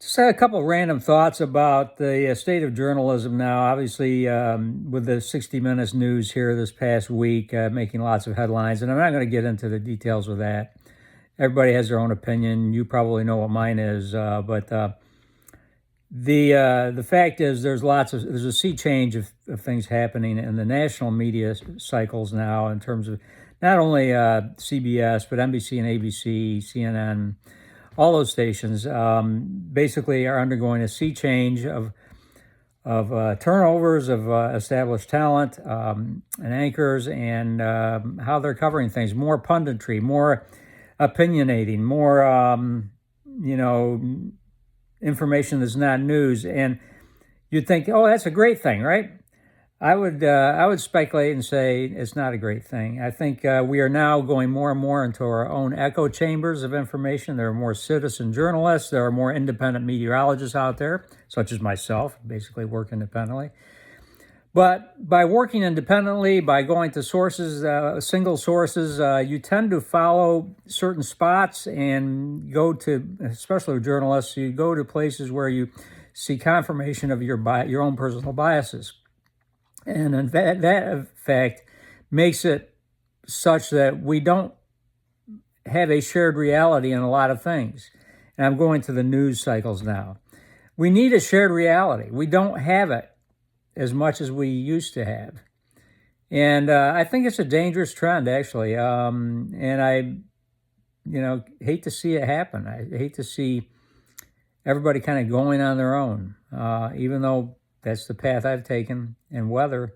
Just a couple random thoughts about the state of journalism now. Obviously, with the 60 Minutes news here this past week, making lots of headlines, and I'm not going to get into the details of that. Everybody has their own opinion. You probably know what mine is, but the fact is, there's a sea change of things happening in the national media cycles now in terms of not only CBS but NBC and ABC, CNN. All those stations basically are undergoing a sea change of turnovers of established talent and anchors, and how they're covering things. More punditry, more opinionating, more you know information that's not news. And you'd think, oh, that's a great thing, right? I would speculate and say it's not a great thing. I think we are now going more and more into our own echo chambers of information. There are more citizen journalists. There are more independent meteorologists out there, such as myself, basically work independently. But by working independently, by going to sources, single sources, you tend to follow certain spots and go to, especially with journalists, you go to places where you see confirmation of your own personal biases. And in that fact makes it such that we don't have a shared reality in a lot of things. And I'm going to the news cycles now. We need a shared reality. We don't have it as much as we used to have. And I think it's a dangerous trend, actually. And I, hate to see it happen. I hate to see everybody kind of going on their own, even though that's the path I've taken. And weather,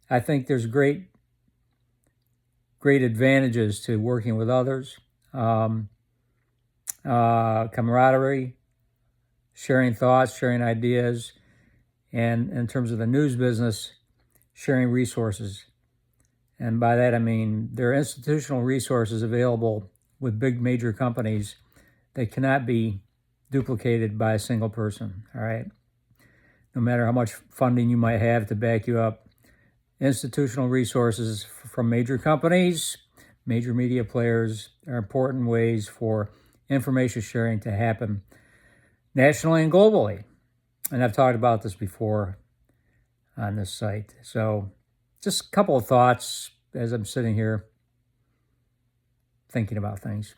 I think there's great advantages to working with others, camaraderie, sharing thoughts, sharing ideas, and in terms of the news business, sharing resources. And by that I mean there are institutional resources available with big major companies that cannot be duplicated by a single person, all right? No matter how much funding you might have to back you up, institutional resources from major companies, major media players are important ways for information sharing to happen nationally and globally. And I've talked about this before on this site. So just a couple of thoughts as I'm sitting here thinking about things.